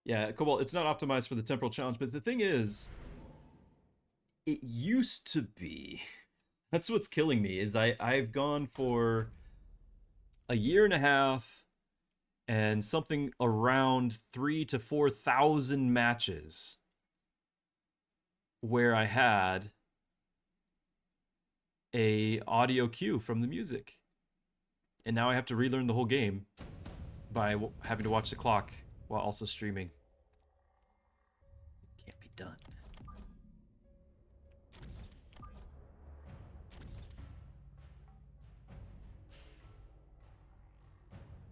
Yeah, Cobalt, it's not optimized for the temporal challenge, but the thing is, it used to be. That's what's killing me, is I've gone for a year and a half and something around 3 to 4 thousand matches where I had a audio cue from the music. And now I have to relearn the whole game by having to watch the clock while also streaming. It can't be done.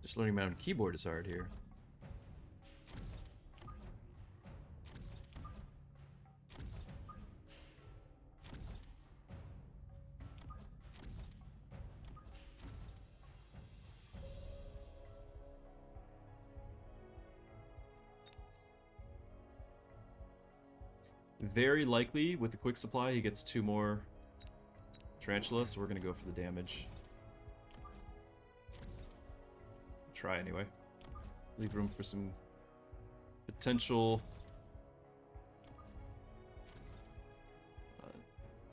Just learning my own keyboard is hard here. Very likely, with the quick supply, he gets 2 more Tarantula, so we're going to go for the damage. Try anyway. Leave room for some potential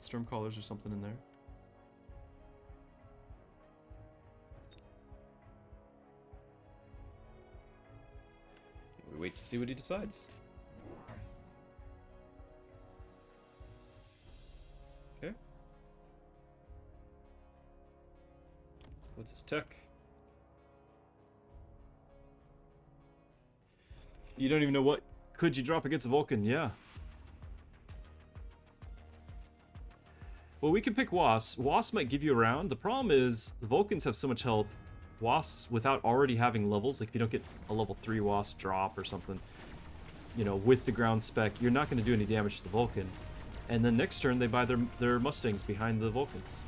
Stormcallers or something in there. We wait to see what he decides. Okay. What's his tech? You don't even know what could you drop against a Vulcan, yeah. Well, we can pick Wasp. Wasp might give you a round. The problem is the Vulcans have so much health. Wasps, without already having levels, like if you don't get a level 3 Wasp drop or something, you know, with the ground spec, you're not going to do any damage to the Vulcan. And then next turn, they buy their Mustangs behind the Vulcans.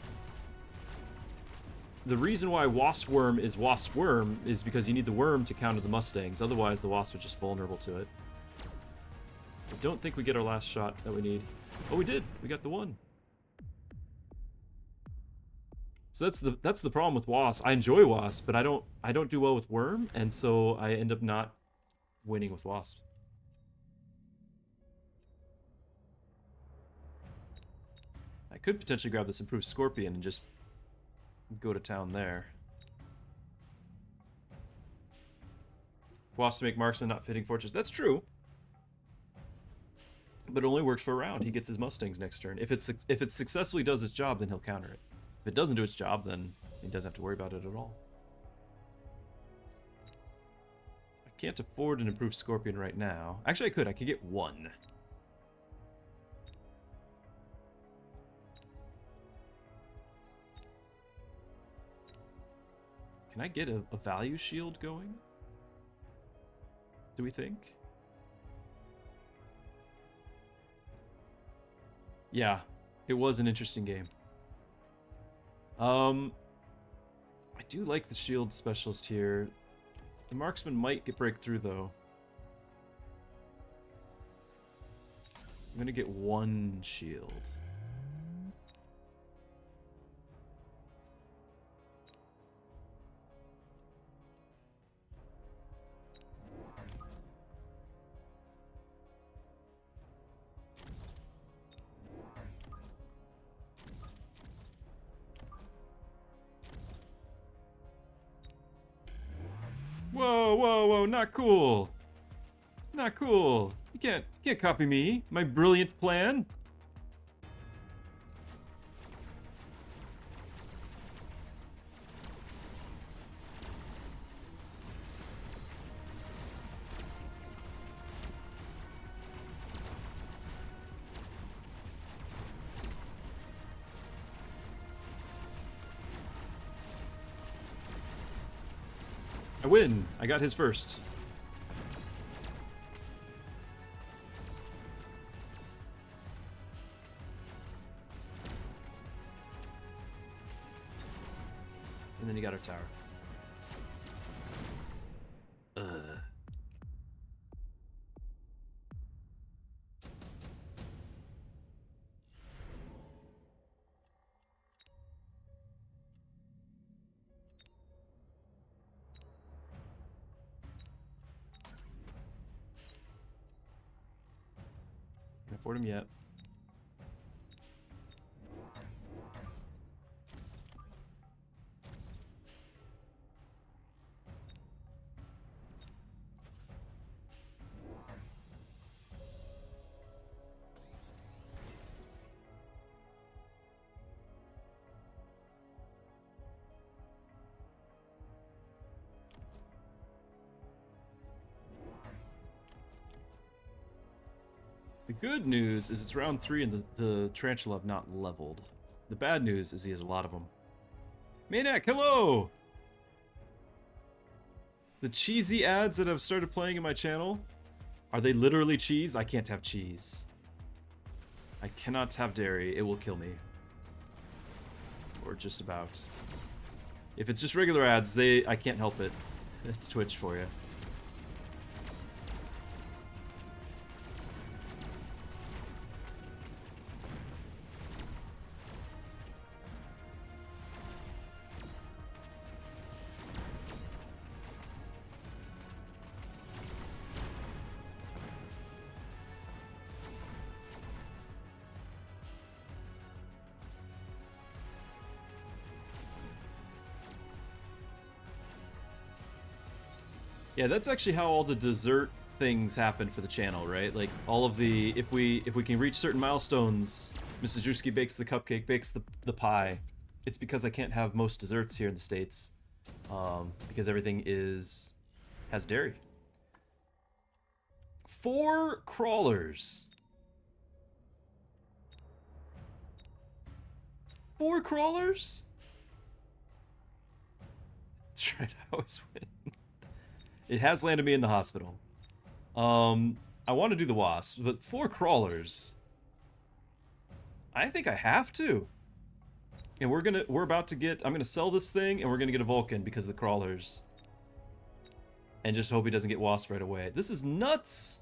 The reason why Wasp Worm is Wasp Worm is because you need the worm to counter the Mustangs. Otherwise, the Wasp are just vulnerable to it. I don't think we get our last shot that we need. Oh, we did. We got the one. So that's the problem with Wasp. I enjoy Wasp, but I don't do well with Worm, and so I end up not winning with Wasp. I could potentially grab this improved Scorpion and just go to town there. Wasp to make marksman, not fitting fortress. That's true. But it only works for a round. He gets his Mustangs next turn. If it successfully does its job, then he'll counter it. If it doesn't do its job, then he doesn't have to worry about it at all. I can't afford an improved Scorpion right now. Actually, I could. I could get one. Can I get a value shield going? Do we think? Yeah, it was an interesting game. I do like the shield specialist here. The marksman might break through though. I'm gonna get one shield. Whoa, whoa, whoa, not cool. Not cool. You can't copy me. My brilliant plan. I win. I got his first. And then you got our tower. Can't board him yet. The good news is it's round 3 and the tarantula have not leveled. The bad news is he has a lot of them. Maniac, hello! The cheesy ads that have started playing in my channel, are they literally cheese? I can't have cheese. I cannot have dairy, it will kill me. Or just about. If it's just regular ads, I can't help it. It's Twitch for you. Yeah, that's actually how all the dessert things happen for the channel, right? Like all of the if we can reach certain milestones, Mrs. Druski bakes the cupcake, bakes the pie. It's because I can't have most desserts here in the States, because everything has dairy. 4 crawlers. 4 crawlers? That's right, I always win. It has landed me in the hospital. I want to do the wasp, but 4 crawlers. I think I have to. And we're about to get, I'm gonna sell this thing and we're gonna get a Vulcan because of the crawlers. And just hope he doesn't get wasp right away. This is nuts!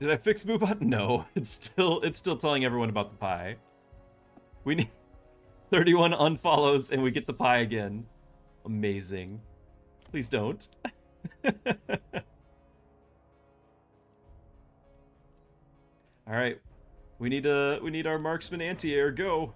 Did I fix Moobot? No, it's still telling everyone about the pie. We need 31 unfollows and we get the pie again. Amazing. Please don't. All right, we need our marksman anti-air. Go.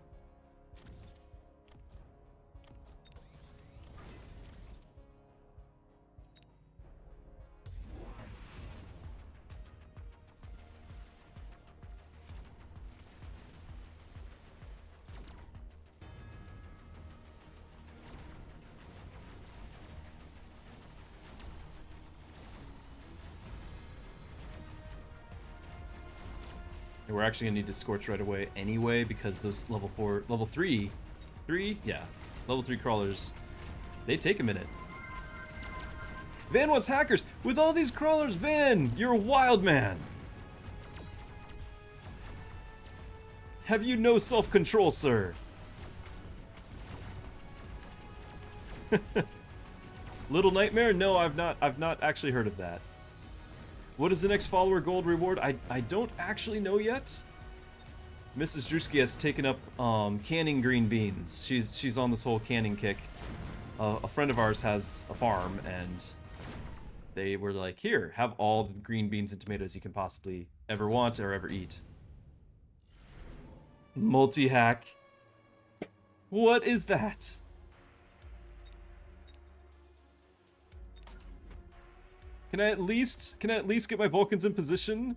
And we're actually gonna need to scorch right away anyway because those level 3 crawlers, they take a minute. Van wants hackers. With all these crawlers, Van, you're a wild man. Have you no self-control, sir? Little Nightmare? No, I've not actually heard of that. What is the next follower gold reward? I don't actually know yet. Mrs. Druski has taken up canning green beans. She's on this whole canning kick. A friend of ours has a farm, and they were like, here, have all the green beans and tomatoes you can possibly ever want or ever eat. Multi-hack. What is that? Can I at least get my Vulcans in position?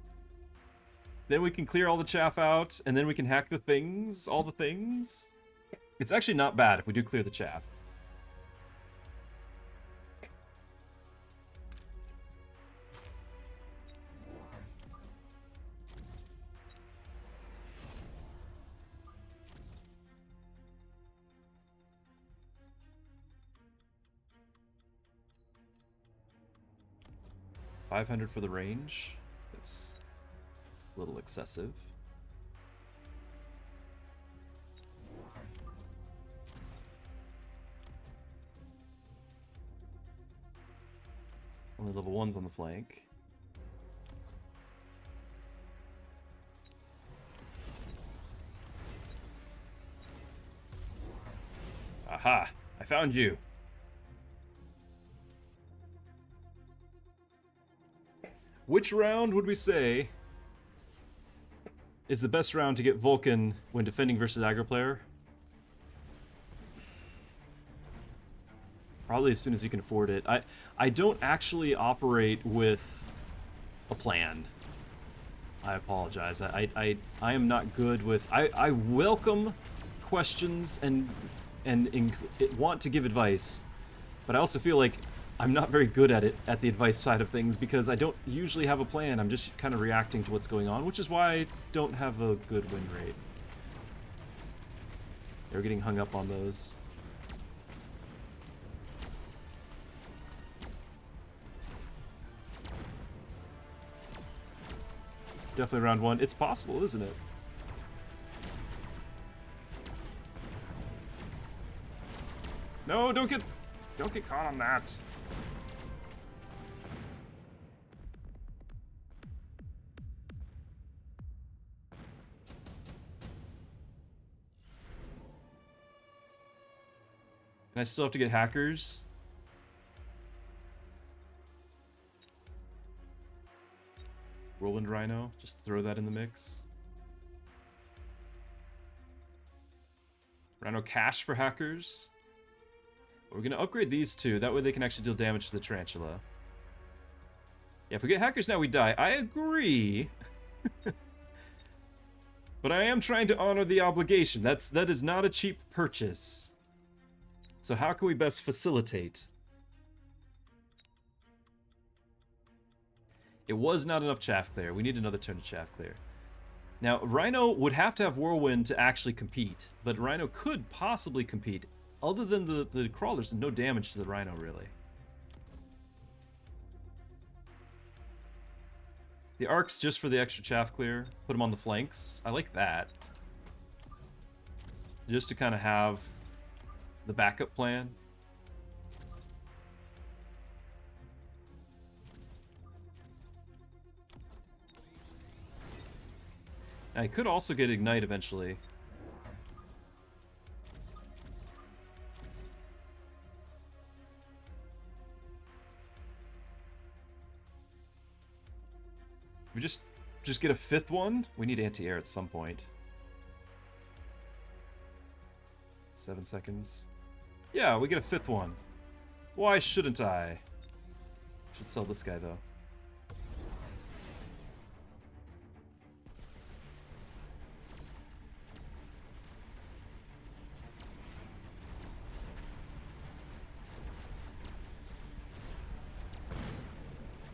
Then we can clear all the chaff out, and then we can hack the things, all the things. It's actually not bad if we do clear the chaff. $500 for the range. That's a little excessive. Only level 1s on the flank. Aha! I found you! Which round would we say is the best round to get Vulcan when defending versus aggro player? Probably as soon as you can afford it. I don't actually operate with a plan. I apologize. I am not good with... I welcome questions and want to give advice, but I also feel like I'm not very good at it, at the advice side of things, because I don't usually have a plan. I'm just kind of reacting to what's going on, which is why I don't have a good win rate. They're getting hung up on those. Definitely round 1. It's possible, isn't it? No, don't get caught on that. And I still have to get hackers. Whirlwind Rhino, just throw that in the mix. Rhino Cash for hackers. We're going to upgrade these two, that way they can actually deal damage to the Tarantula. Yeah, if we get hackers now, we die. I agree. But I am trying to honor the obligation. That is not a cheap purchase. So how can we best facilitate? It was not enough Chaff Clear. We need another turn of Chaff Clear. Now, Rhino would have to have Whirlwind to actually compete, but Rhino could possibly compete. Other than the crawlers, no damage to the Rhino, really. The arcs just for the extra Chaff Clear. Put them on the flanks. I like that. Just to kind of have the backup plan. I could also get Ignite eventually. We just get a 5th one? We need anti-air at some point. 7 seconds. Yeah, we get a 5th one. Why shouldn't I? Should sell this guy, though.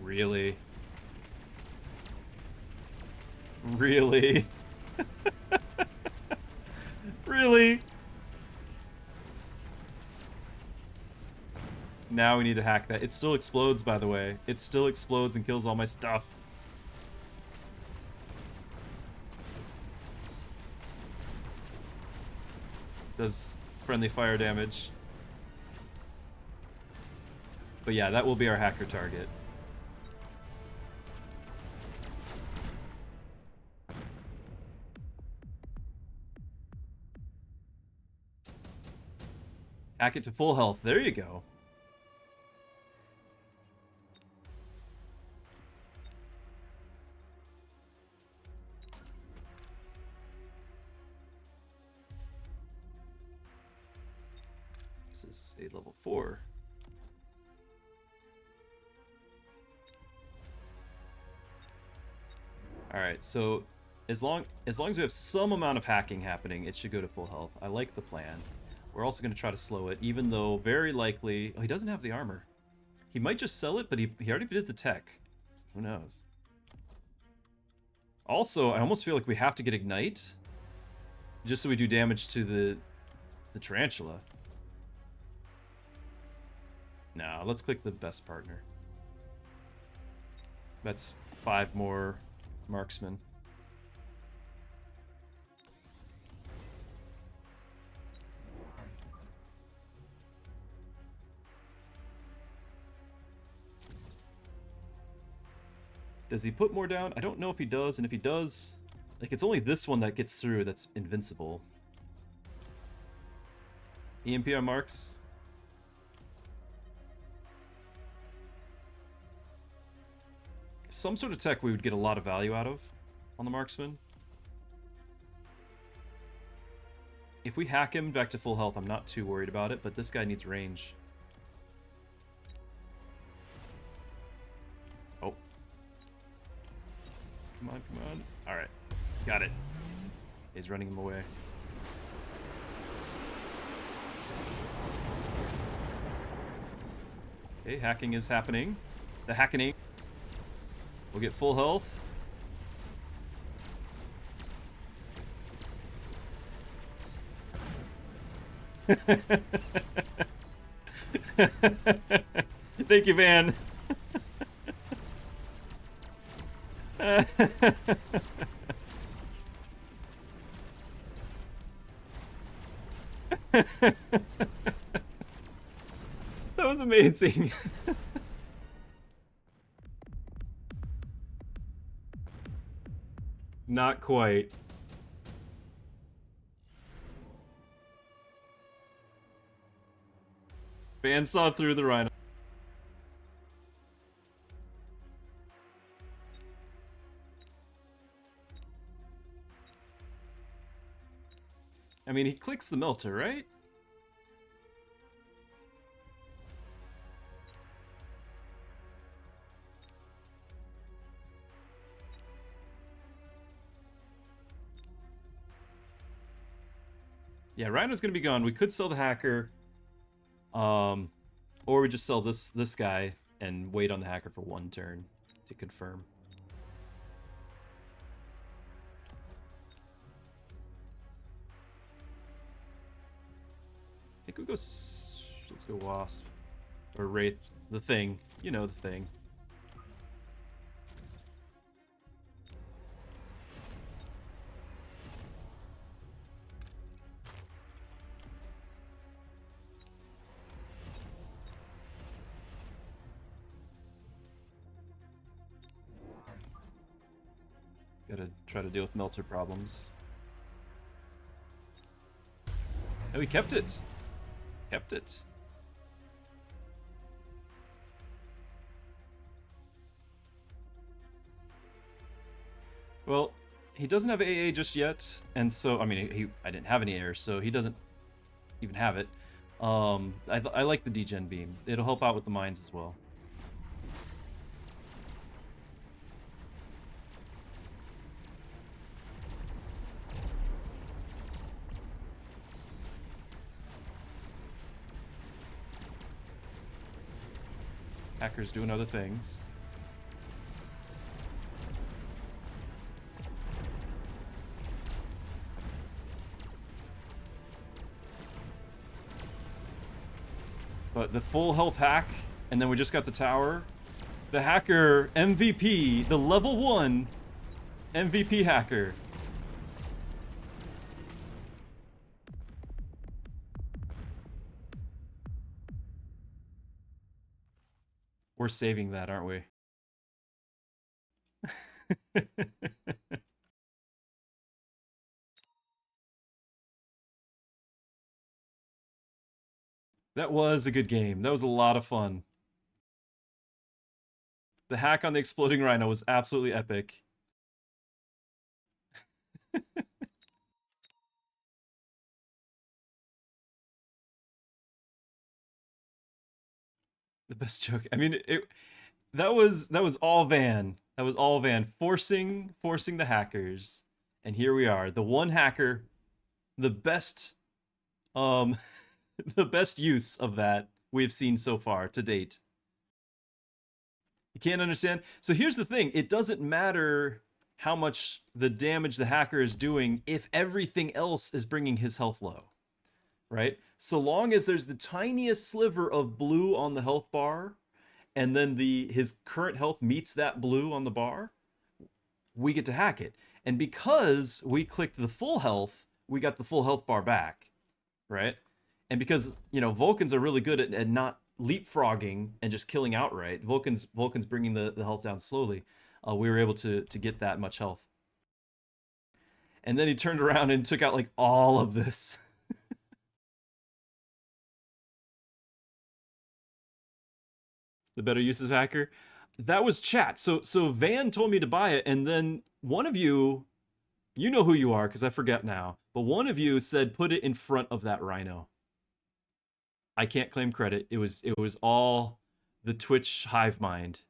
Really? Really? Really? Now we need to hack that. It still explodes, by the way. It still explodes and kills all my stuff. Does friendly fire damage. But yeah, that will be our hacker target. Hack it to full health. There you go. This is a level 4. Alright, so as long as we have some amount of hacking happening, it should go to full health. I like the plan. We're also going to try to slow it, even though very likely... Oh, he doesn't have the armor. He might just sell it, but he already did the tech. Who knows? Also, I almost feel like we have to get Ignite, just so we do damage to the Tarantula. Nah, let's click the best partner. That's 5 more marksmen. Does he put more down? I don't know if he does, and if he does, like, it's only this one that gets through that's invincible. EMP on marks. Some sort of tech we would get a lot of value out of on the marksman. If we hack him back to full health, I'm not too worried about it, but this guy needs range. Oh. Come on, come on. Alright. Got it. He's running him away. Okay, hacking is happening. The hackening. We'll get full health. Thank you, Van. That was amazing. Not quite. Van saw through the rhino. I mean, he clicks the melter, right? Yeah, Rhino's gonna be gone. We could sell the hacker. Or we just sell this guy and wait on the hacker for one turn to confirm. I think we go. Let's go Wasp or Wraith. The thing, you know, the thing. Gotta try to deal with melter problems. And we kept it. Kept it. Well, he doesn't have AA just yet, and so I mean, I didn't have any air, so he doesn't even have it. I like the degen beam. It'll help out with the mines as well. Hackers doing other things. But the full health hack, and then we just got the tower. The hacker MVP, the level 1 MVP hacker. We're saving that, aren't we? That was a good game. That was a lot of fun. The hack on the exploding rhino was absolutely epic. The best joke. I mean, that was all Van. That was all Van forcing the hackers. And here we are. The one hacker, the best the best use of that we've seen so far to date. You can't understand? So here's the thing. It doesn't matter how much the damage the hacker is doing if everything else is bringing his health low, right? So long as there's the tiniest sliver of blue on the health bar, and then his current health meets that blue on the bar, we get to hack it. And because we clicked the full health, we got the full health bar back, right? And because, you know, Vulcans are really good at not leapfrogging and just killing outright. Vulcans bringing the health down slowly. we were able to get that much health. And then he turned around and took out like all of this. The better use of hacker. That was chat. So Van told me to buy it, and then one of you, you know who you are because I forget now, but one of you said put it in front of that rhino. I can't claim credit. It was all the Twitch hive mind.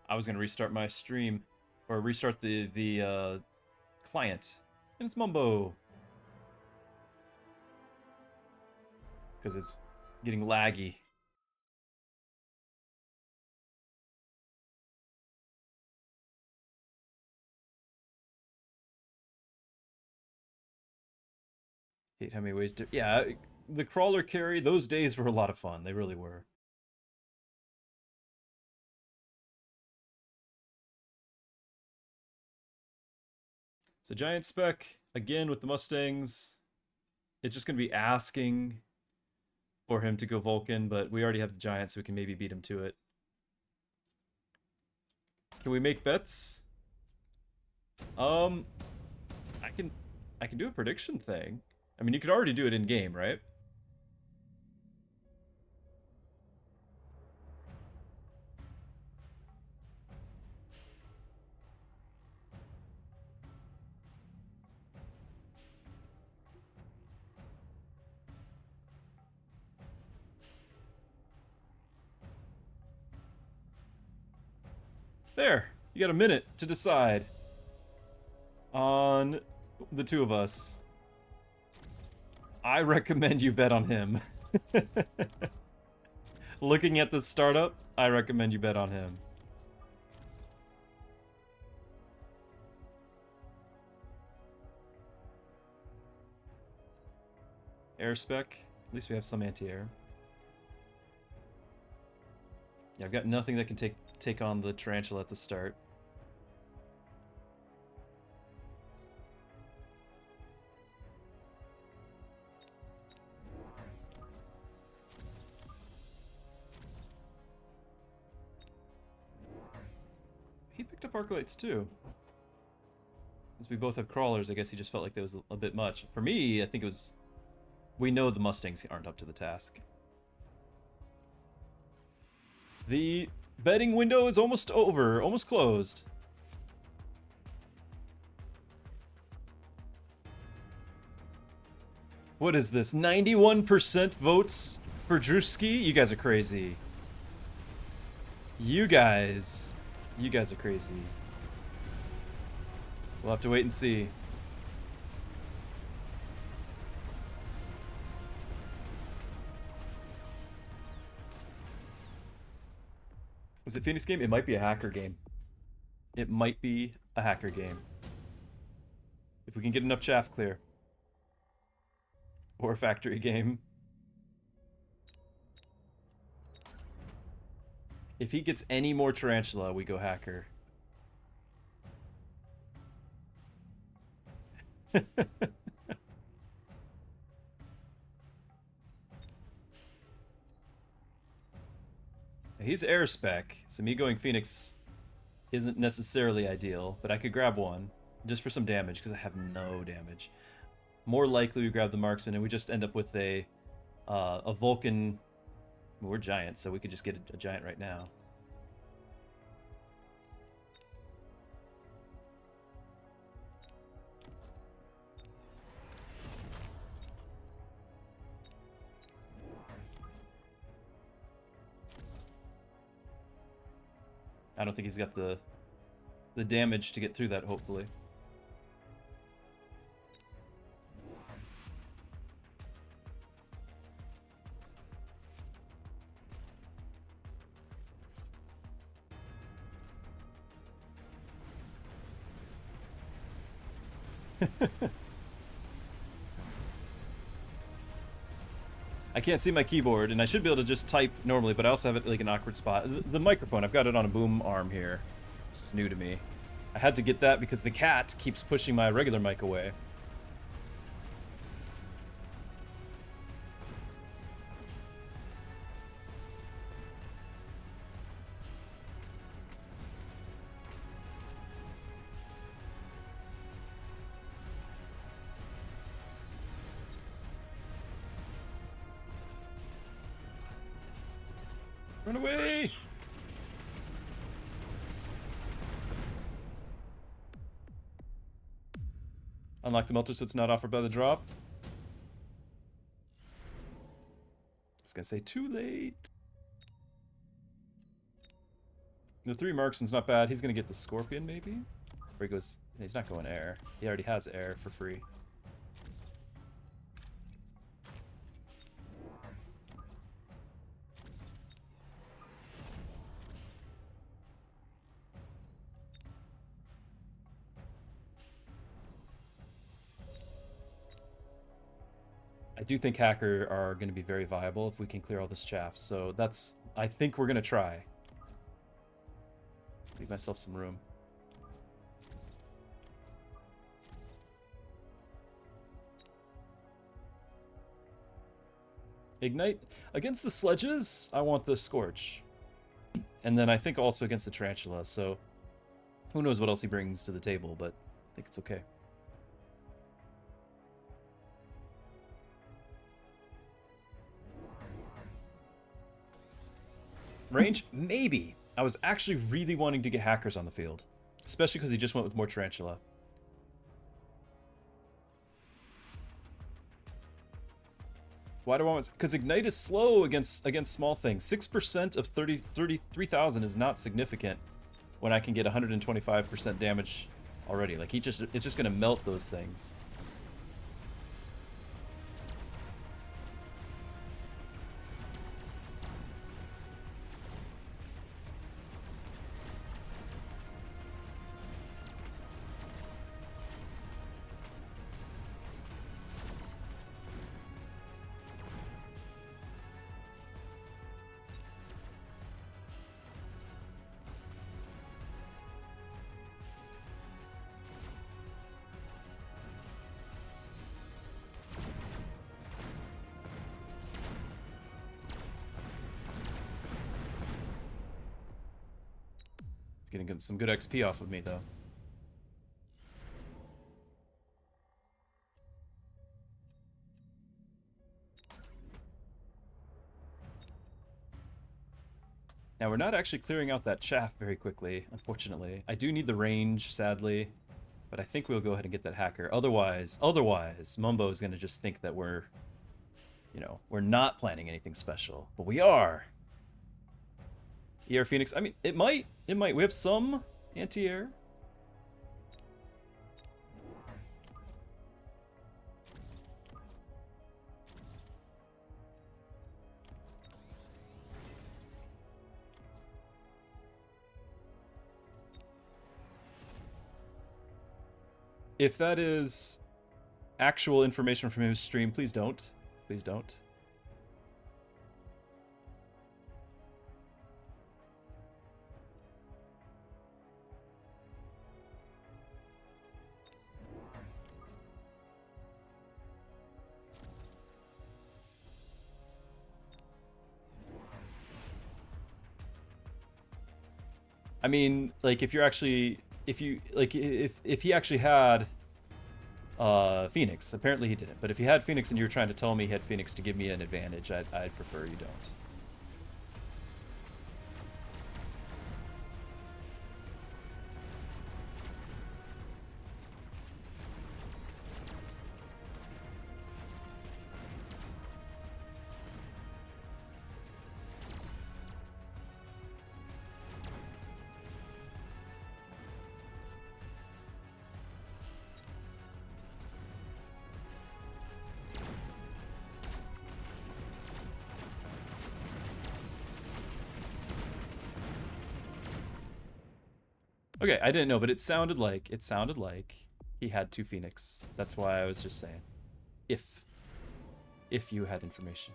I was gonna restart my stream or restart the client, and it's Mumbo because it's getting laggy. Hate how many ways to... Yeah, the crawler carry, those days were a lot of fun. They really were. So giant spec, again with the Mustangs. It's just going to be asking for him to go Vulcan, but we already have the giant, so we can maybe beat him to it. Can we make bets? I can do a prediction thing. I mean, you could already do it in game, right? There, you got a minute to decide on the two of us. I recommend you bet on him. Looking at the startup, I recommend you bet on him. Air spec, at least we have some anti-air. Yeah, I've got nothing that can take on the tarantula at the start. He picked up arc lights too. Since we both have crawlers, I guess he just felt like that was a bit much. For me, I think it was... We know the Mustangs aren't up to the task. The betting window is almost over, almost closed. What is this? 91% votes for Druski? You guys are crazy. You guys are crazy. We'll have to wait and see. Is it Phoenix game? It might be a hacker game. It might be a hacker game. If we can get enough chaff clear. Or a factory game. If he gets any more tarantula, we go hacker. He's air spec, so me going Phoenix isn't necessarily ideal, but I could grab one just for some damage because I have no damage. More likely we grab the marksman and we just end up with a Vulcan. We're giants, so we could just get a giant right now. I don't think he's got the damage to get through that, hopefully. I can't see my keyboard, and I should be able to just type normally, but I also have it like an awkward spot. The microphone, I've got it on a boom arm here. This is new to me. I had to get that because the cat keeps pushing my regular mic away. Run away! Unlock the melter so it's not offered by the drop. I was gonna say too late. The 3 marksman's not bad. He's gonna get the scorpion maybe? Or he goes, he's not going air. He already has air for free. I do think hacker are going to be very viable if we can clear all this chaff. So that's, I think we're going to try. Leave myself some room. Ignite. Against the sledges, I want the Scorch. And then I think also against the Tarantula. So who knows what else he brings to the table, but I think it's okay. Range? Maybe. I was actually really wanting to get hackers on the field. Especially because he just went with more Tarantula. Why do I want... Because Ignite is slow against small things. 6% of 33,000 is not significant when I can get 125% damage already. Like, it's just going to melt those things. Getting some good XP off of me, though. Now, we're not actually clearing out that chaff very quickly, unfortunately. I do need the range, sadly, but I think we'll go ahead and get that hacker. Otherwise, Mumbo is going to just think that we're, you know, we're not planning anything special, but we are. ER Phoenix, I mean, it might. We have some anti-air. If that is actual information from his stream, please don't. Please don't. I mean, like, if he actually had Phoenix, apparently he didn't. But if he had Phoenix and you were trying to tell me he had Phoenix to give me an advantage, I'd prefer you don't. Okay, I didn't know, but it sounded like he had 2 Phoenix. That's why I was just saying, if you had information.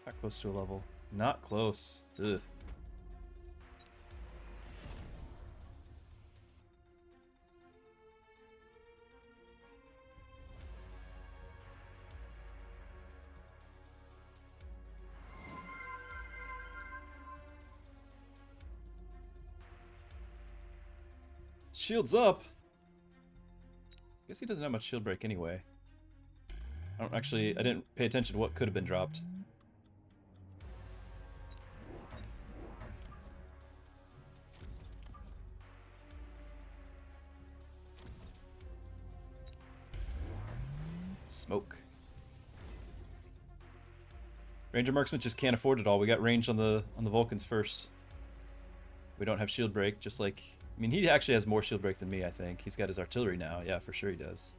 Not close to a level. Not close. Ugh. Shield's up. Guess he doesn't have much shield break anyway. I didn't pay attention to what could have been dropped. Smoke. Ranger Marksman just can't afford it all. We got range on the Vulcans first. We don't have shield break, just like... I mean, he actually has more shield break than me, I think. He's got his artillery now. Yeah, for sure he does.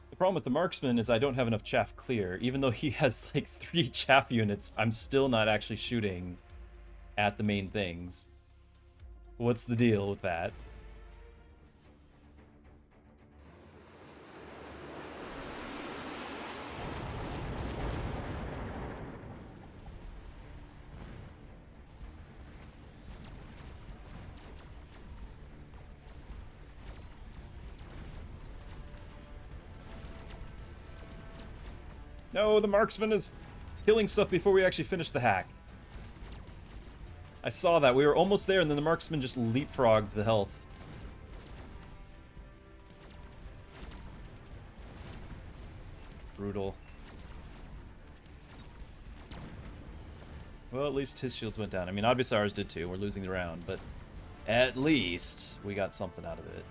The problem with the Marksman is I don't have enough chaff clear. Even though he has like 3 chaff units, I'm still not actually shooting at the main things. What's the deal with that? No, the Marksman is killing stuff before we actually finish the hack. I saw that. We were almost there, and then the Marksman just leapfrogged the health. Brutal. Well, at least his shields went down. I mean, obviously ours did too. We're losing the round, but at least we got something out of it.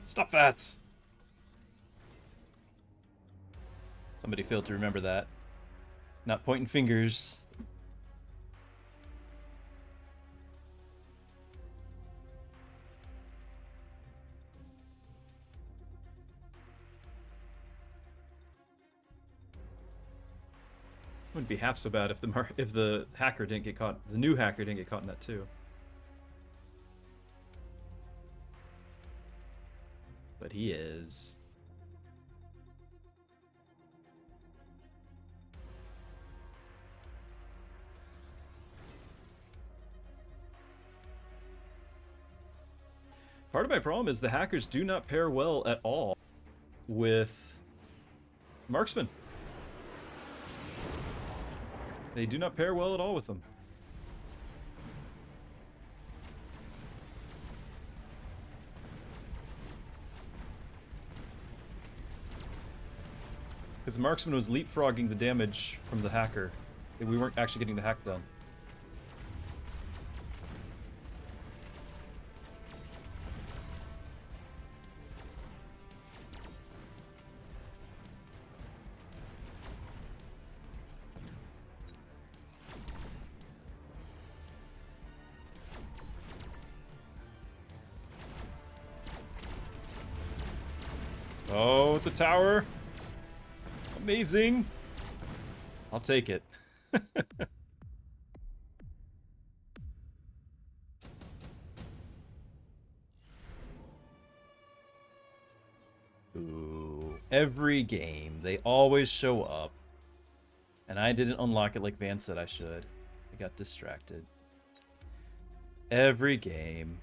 Stop that! Somebody failed to remember that. Not pointing fingers. Wouldn't be half so bad if the hacker didn't get caught. The new hacker didn't get caught in that too. But he is. Part of my problem is the hackers do not pair well at all with marksmen. They do not pair well at all with them. Because the marksman was leapfrogging the damage from the hacker. We weren't actually getting the hack done. Oh, the tower. Amazing. I'll take it. Ooh, every game, they always show up. And I didn't unlock it like Van said I should. I got distracted. Every game.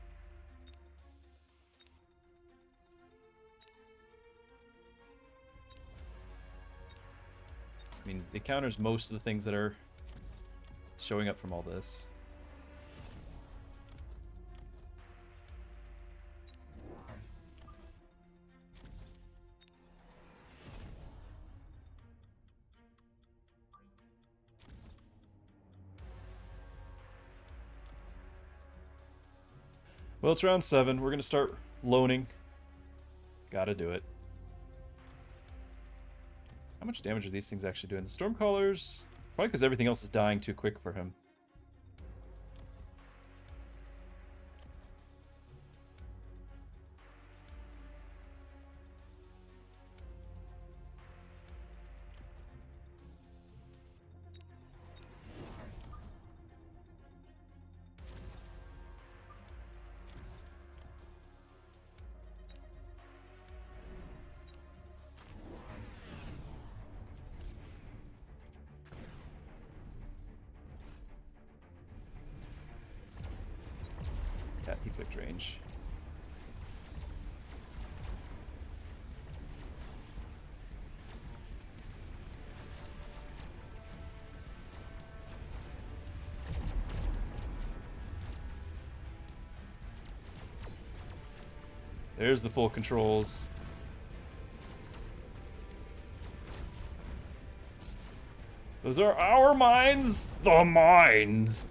I mean, it counters most of the things that are showing up from all this. Well, it's round 7. We're going to start loaning. Gotta do it. How much damage are these things actually doing? The Stormcallers, probably because everything else is dying too quick for him. Yeah, he picked range. There's the full controls. Those are our mines! The mines!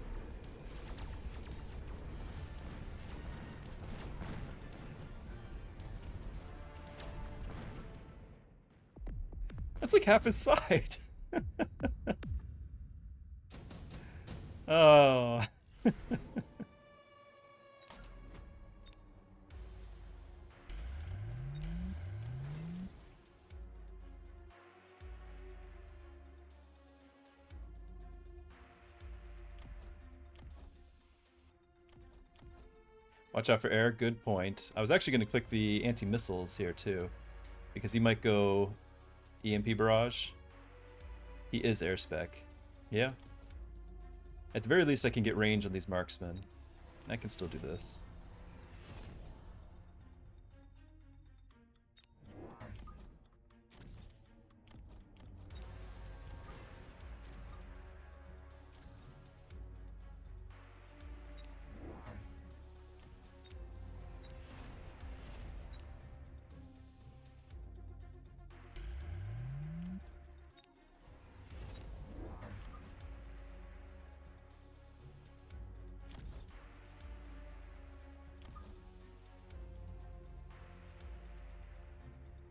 That's like half his side. Oh. Watch out for air. Good point. I was actually going to click the anti-missiles here too, because he might go EMP barrage. He is air spec. Yeah. At the very least, I can get range on these marksmen. I can still do this.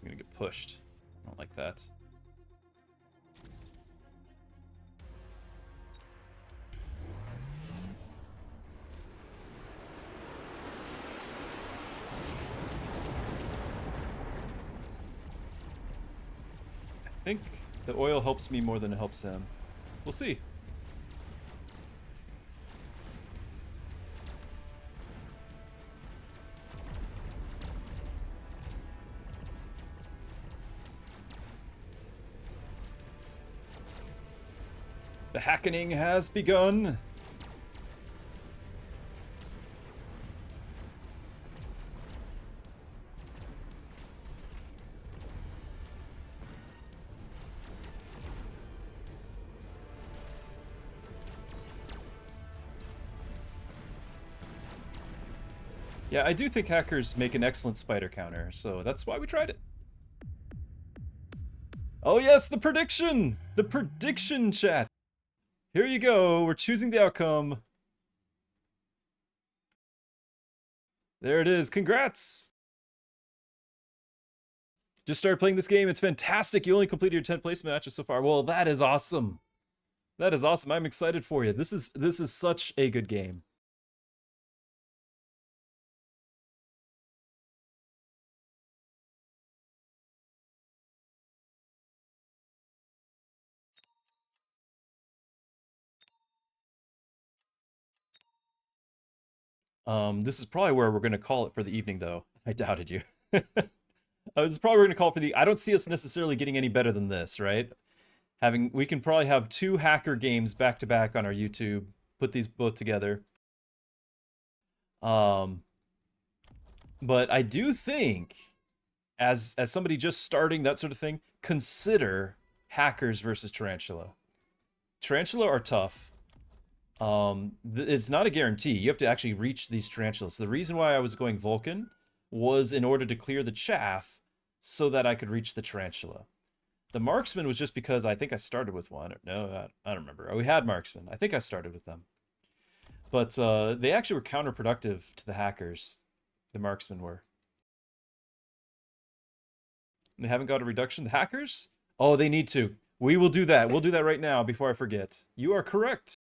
I'm gonna get pushed. I don't like that. I think the oil helps me more than it helps him. We'll see. The hackening has begun. Yeah, I do think hackers make an excellent spider counter, so that's why we tried it. Oh yes, the prediction! The prediction, chat! Here you go, we're choosing the outcome. There it is, congrats! Just started playing this game, it's fantastic, you only completed your 10 placement matches so far. Well, that is awesome. That is awesome, I'm excited for you. This is such a good game. This is probably where we're gonna call it for the evening, though. I doubted you. This is probably where we're gonna call it for the. I don't see us necessarily getting any better than this, right? We can probably have 2 hacker games back to back on our YouTube. Put these both together. But I do think, as somebody just starting that sort of thing, consider hackers versus Tarantula. Tarantula are tough. It's not a guarantee. You have to actually reach these tarantulas. The reason why I was going Vulcan was in order to clear the chaff so that I could reach the tarantula. The marksman was just because I think I started with one. No, I don't remember. Oh, we had marksman. I think I started with them. But they actually were counterproductive to the hackers. The marksmen were. They haven't got a reduction. The hackers? Oh, they need to. We will do that. We'll do that right now before I forget. You are correct.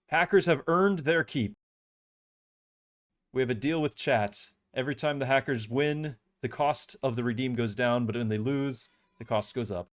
Hackers have earned their keep. We have a deal with chat. Every time the hackers win, the cost of the redeem goes down, but when they lose, the cost goes up.